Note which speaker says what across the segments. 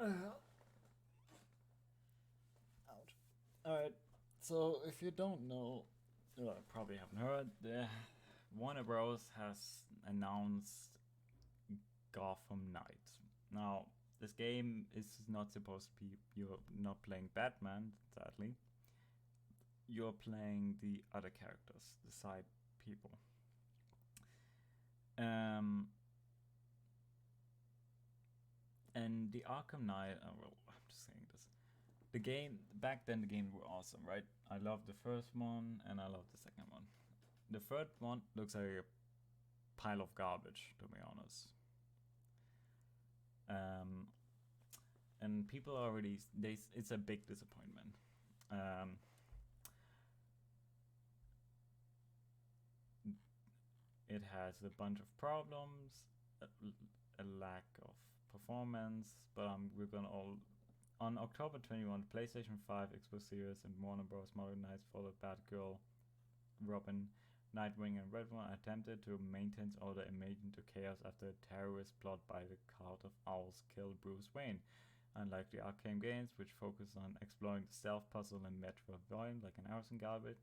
Speaker 1: Ouch. Alright, so if you don't know, well, probably haven't heard, Warner Bros. Has announced Gotham Knight. Now, this game is not supposed to be, you're not playing Batman, sadly. You're playing the other characters, the side people. Um, and the Arkham Knight, well, I'm just saying this. The game, back then the games were awesome, right? I loved the first one and I loved the second one. The third one looks like a pile of garbage, to be honest. Um, and people already, it's a big disappointment. Um, it has a bunch of problems, a lack of performance, but we're gonna all on October 21, PlayStation 5, Xbox Series, and Warner Bros. Modern Knights followed Batgirl, Robin, Nightwing, and Red One attempted to maintain order amid into chaos after a terrorist plot by the Court of Owls killed Bruce Wayne. Unlike the Arkham games, which focus on exploring the stealth puzzle and Metroidvania like an Arson Garbage,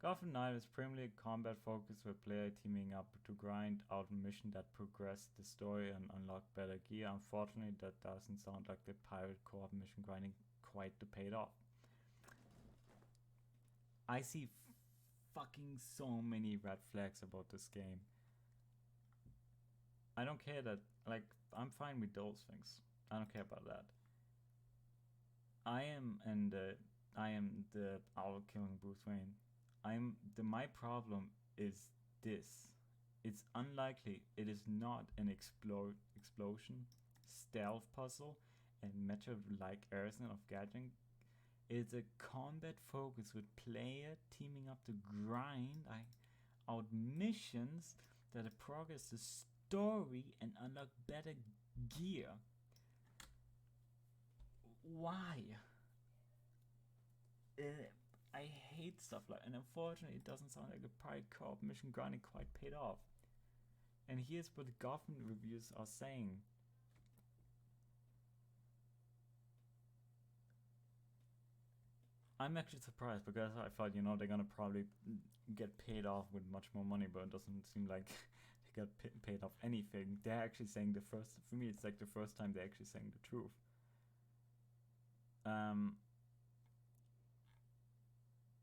Speaker 1: Gotham Knight is primarily combat focused with player teaming up to grind out missions that progress the story and unlock better gear. Unfortunately, that doesn't sound like the pirate co-op mission grinding quite paid off. I see fucking so many red flags about this game. I don't care that, like, I'm fine with those things. I don't care about that. I am the owl killing Bruce Wayne. My problem is this. It's unlikely. It is not an explosion, stealth puzzle, and Metro-like arsenal of gadgets. It's a combat focus with player teaming up to grind out missions that progress the story and unlock better gear. Why? I hate stuff like, and unfortunately, it doesn't sound like a pirate co-op mission grinding quite paid off. And here's what the Gotham reviews are saying. I'm actually surprised because I thought, they're gonna probably get paid off with much more money, but it doesn't seem like they got paid off anything. They're actually saying for me, it's like the first time they're actually saying the truth.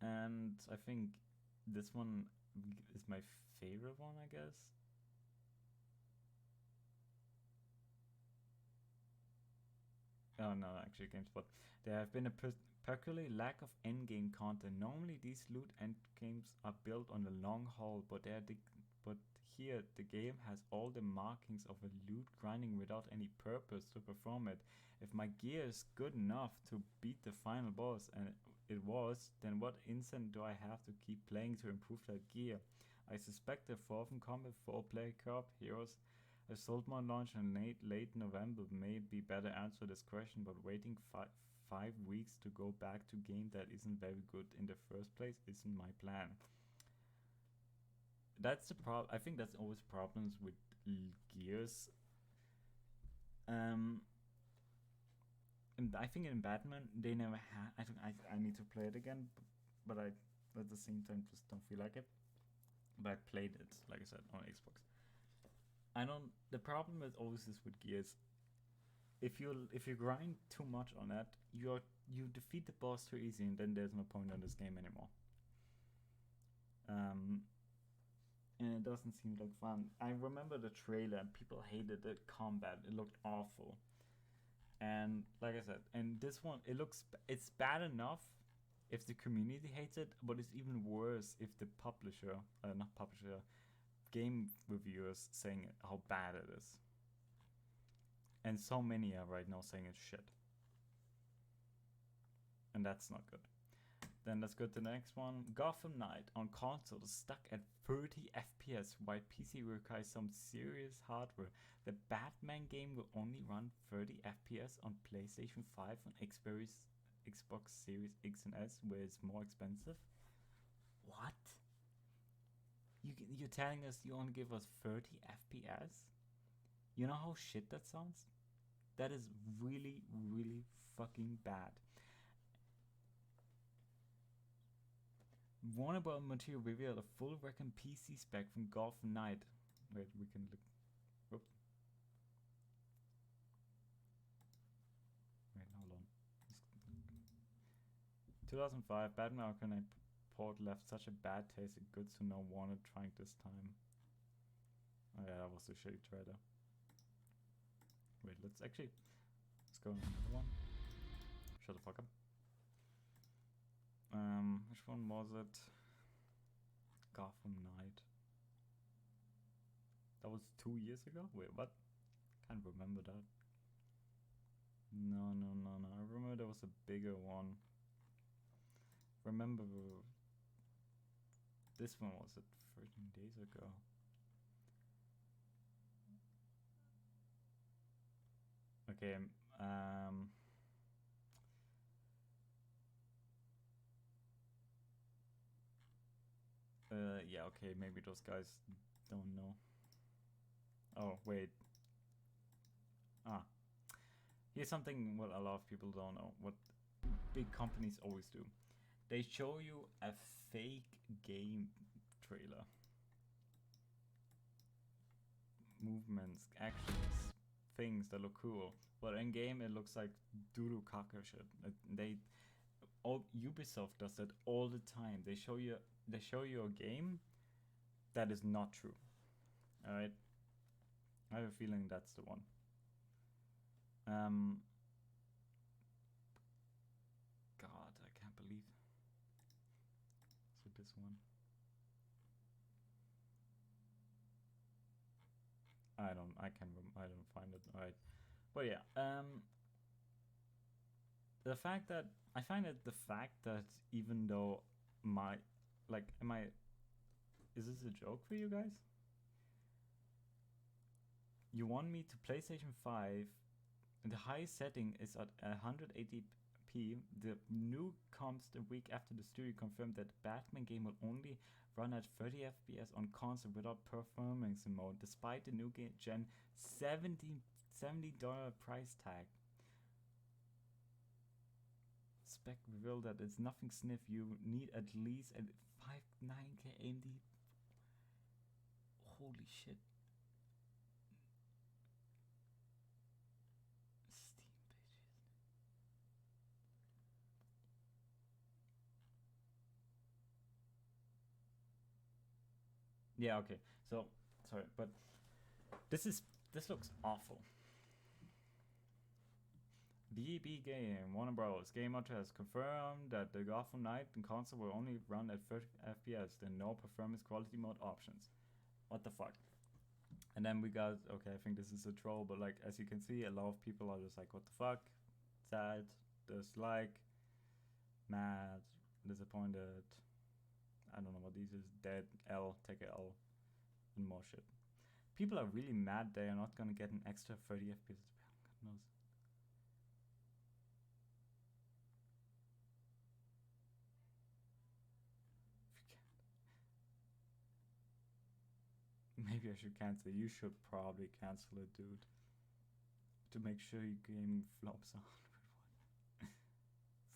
Speaker 1: And I think this one is my favorite one, I guess. Oh no, actually, GameSpot. There have been a peculiar lack of endgame content. Normally, these loot endgames are built on the long haul, but here the game has all the markings of a loot grinding without any purpose to perform it. If my gear is good enough to beat the final boss, and it was, then what incentive do I have to keep playing to improve that gear? I suspect the fourth in combat 4-player co-op heroes a Saltmon launch in late November may be better answer this question, but waiting 5 weeks to go back to game that isn't very good in the first place isn't my plan. That's the problem. I think that's always problems with Gears. And I think in Batman they never had. I think I need to play it again, but I at the same time just don't feel like it. But I played it, like I said, on Xbox. The problem is always this with Gears. If you grind too much on that, you defeat the boss too easy, and then there's no point on this game anymore. And it doesn't seem like fun. I remember the trailer, and people hated the combat. It looked awful. And like I said, and this one, it's bad enough if the community hates it, but it's even worse if the game reviewers saying how bad it is. And so many are right now saying it's shit. And that's not good. Then let's go to the next one. Gotham Knight on console is stuck at 30 FPS while PC requires some serious hardware. The Batman game will only run 30 FPS on PlayStation 5 and Xbox Series X and S, where it's more expensive. What? You're telling us you only give us 30 FPS? You know how shit that sounds? That is really, really fucking bad. Warner Bros. Material revealed a full reckon PC spec from Gotham Knight. Wait, we can look. Whoops. Wait, hold on. 2005, Batman Arkham Knight port left such a bad taste. It's good to know Warner trying this time. Oh yeah, that was a shitty trailer. Wait, let's go on another one. Shut the fuck up. Which one was it? Gotham Knight. That was 2 years ago? Wait, what? Can't remember that. No. I remember there was a bigger one. Remember this one was it 13 days ago. Okay, yeah, okay, maybe those guys don't know. Oh, wait. Here's something what a lot of people don't know. What big companies always do. They show you a fake game trailer. Movements, actions, things that look cool. But in game it looks like doo-doo caca shit. Ubisoft does that all the time. They show you a game that is not true. Alright? I have a feeling that's the one. God, I can't believe. So this one. I don't find it. Alright. But yeah, the fact that even though is this a joke for you guys? You want me to PlayStation 5, the highest setting is at 180p. The new comes the week after the studio confirmed that the Batman game will only run at 30 FPS on console without performance mode, despite the new gen $70 price tag. Spec revealed that it's nothing sniff. You need at least a 5.9K AMD. Holy shit. Steam pages. Yeah, okay. So, sorry, but this looks awful. DB Game, Warner Bros. Game Author has confirmed that the Gotham Knight and console will only run at 30 FPS and no performance quality mode options. What the fuck? And then we got, okay, I think this is a troll, but like, as you can see, a lot of people are just like, what the fuck? Sad, dislike, mad, disappointed. I don't know what these is. Dead, L, take a L, and more shit. People are really mad they are not gonna get an extra 30 FPS. God knows. Maybe I should cancel it. You should probably cancel it, dude. To make sure your game flops out.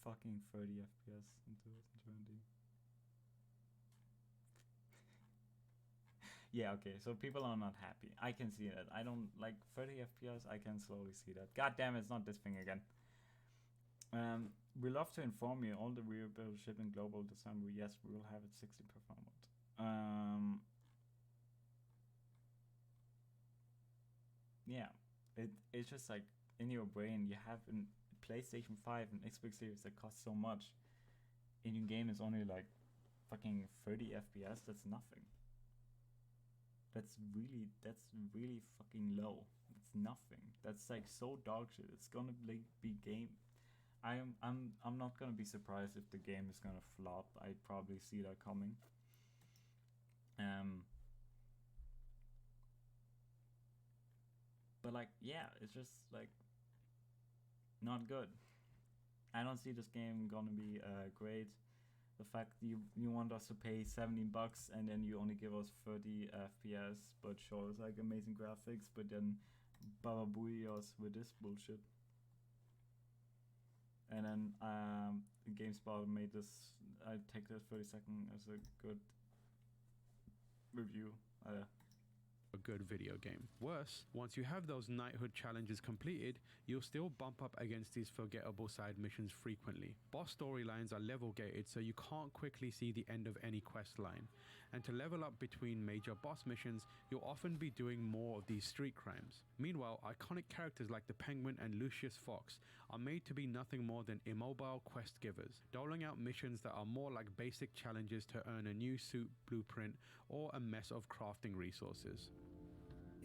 Speaker 1: Fucking 30 FPS in 2020. Yeah, okay, so people are not happy. I can see that. I don't like 30 FPS. I can slowly see that. God damn it, it's not this thing again. We love to inform you all the real build shipping global December. Yes, we will have it 60 performance. Yeah, it's just like in your brain you have a PlayStation 5 and Xbox Series that cost so much, and your game is only like fucking 30 FPS. That's nothing. That's really fucking low. It's nothing. That's like so dog shit. It's gonna be game. I'm not gonna be surprised if the game is gonna flop. I probably see that coming. But like, yeah, it's just like not good. I don't see this game gonna be great. The fact you want us to pay $17 and then you only give us 30 FPS, but show us like amazing graphics, but then Baba Booey us with this bullshit. And then GameSpot made this. I take this 30-second as a good review.
Speaker 2: A good video game. Worse, once you have those knighthood challenges completed, you'll still bump up against these forgettable side missions frequently. Boss storylines are level gated, so you can't quickly see the end of any quest line. And to level up between major boss missions, you'll often be doing more of these street crimes. Meanwhile, iconic characters like the Penguin and Lucius Fox are made to be nothing more than immobile quest givers, doling out missions that are more like basic challenges to earn a new suit blueprint or a mess of crafting resources.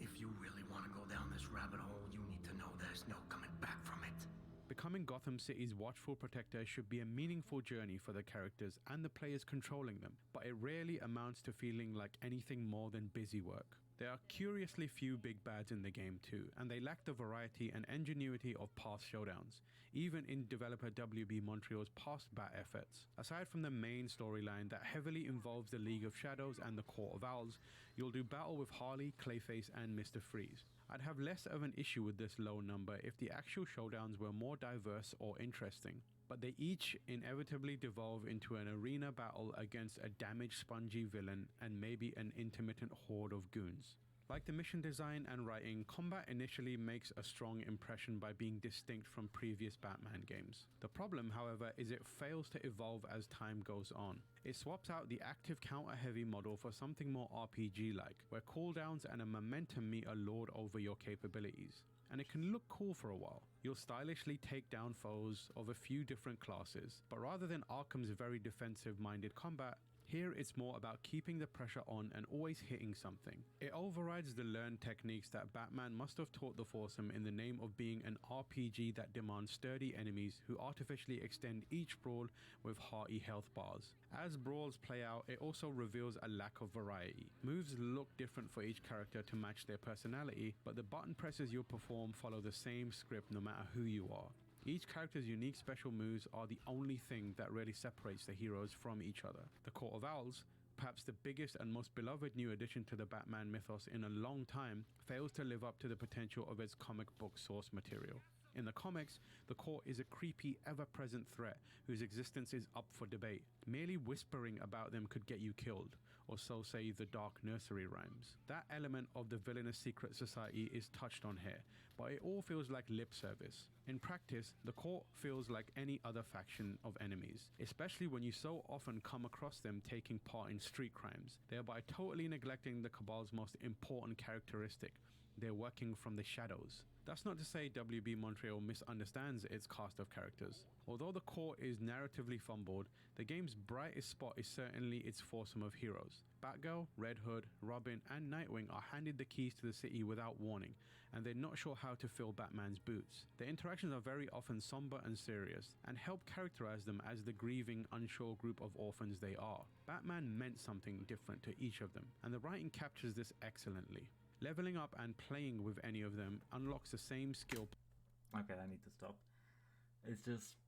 Speaker 3: If you really want to go down this rabbit hole, you need to know there's no coming back from it.
Speaker 2: Becoming Gotham City's watchful protector should be a meaningful journey for the characters and the players controlling them, but it rarely amounts to feeling like anything more than busy work. There are curiously few big bads in the game too, and they lack the variety and ingenuity of past showdowns, even in developer WB Montreal's past bat efforts. Aside from the main storyline that heavily involves the League of Shadows and the Court of Owls, you'll do battle with Harley, Clayface and Mr. Freeze. I'd have less of an issue with this low number if the actual showdowns were more diverse or interesting, but they each inevitably devolve into an arena battle against a damaged spongy villain and maybe an intermittent horde of goons. Like the mission design and writing, combat initially makes a strong impression by being distinct from previous Batman games. The problem, however, is it fails to evolve as time goes on. It swaps out the active counter-heavy model for something more RPG-like, where cooldowns and a momentum meet a lord over your capabilities. And it can look cool for a while. You'll stylishly take down foes of a few different classes, but rather than Arkham's very defensive-minded combat, here it's more about keeping the pressure on and always hitting something. It overrides the learned techniques that Batman must have taught the foursome in the name of being an RPG that demands sturdy enemies who artificially extend each brawl with hearty health bars. As brawls play out, it also reveals a lack of variety. Moves look different for each character to match their personality, but the button presses you'll perform follow the same script no matter who you are. Each character's unique special moves are the only thing that really separates the heroes from each other. The Court of Owls, perhaps the biggest and most beloved new addition to the Batman mythos in a long time, fails to live up to the potential of its comic book source material. In the comics, the Court is a creepy, ever-present threat whose existence is up for debate. Merely whispering about them could get you killed, or so say the dark nursery rhymes. That element of the villainous secret society is touched on here, but it all feels like lip service. In practice, the Court feels like any other faction of enemies, especially when you so often come across them taking part in street crimes, thereby totally neglecting the Cabal's most important characteristic: they're working from the shadows. That's not to say WB Montreal misunderstands its cast of characters. Although the Court is narratively fumbled, the game's brightest spot is certainly its foursome of heroes. Batgirl, Red Hood, Robin and Nightwing are handed the keys to the city without warning, and they're not sure how to fill Batman's boots. Their interactions are very often somber and serious, and help characterize them as the grieving, unsure group of orphans they are. Batman meant something different to each of them, and the writing captures this excellently. Leveling up and playing with any of them unlocks the same skill.
Speaker 1: Okay, I need to stop. It's just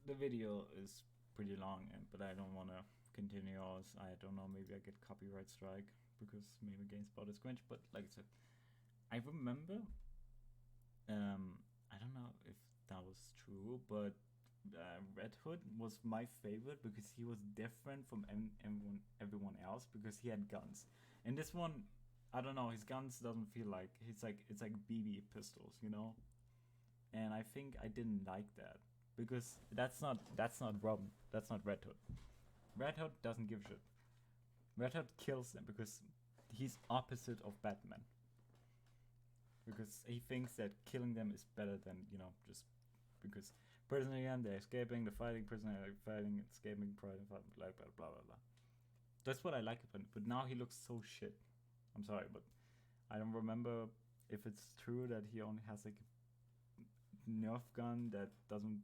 Speaker 1: the video is pretty long, but I don't want to continue on. I don't know, maybe I get copyright strike because maybe GameSpot is cringe. But like I said, I remember. I don't know if that was true, but Red Hood was my favorite because he was different from everyone else because he had guns. And this one, I don't know, his guns doesn't feel like it's like BB pistols, you know. And I think I didn't like that because that's not Robin, that's not Red Hood. Red Hood doesn't give a shit. Red Hood kills them because he's opposite of Batman. Because he thinks that killing them is better than, you know, just because prisoner again, they're escaping, they're fighting, prisoner, they're fighting, escaping, blah blah blah blah. That's what I like about it. But now he looks so shit. I'm sorry, but I don't remember if it's true that he only has like a Nerf gun that doesn't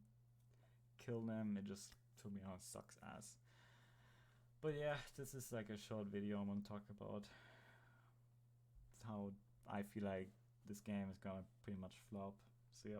Speaker 1: kill them. It just, to me, sucks ass. But yeah, this is like a short video I want to talk about how I feel like this game is gonna pretty much flop. So yeah.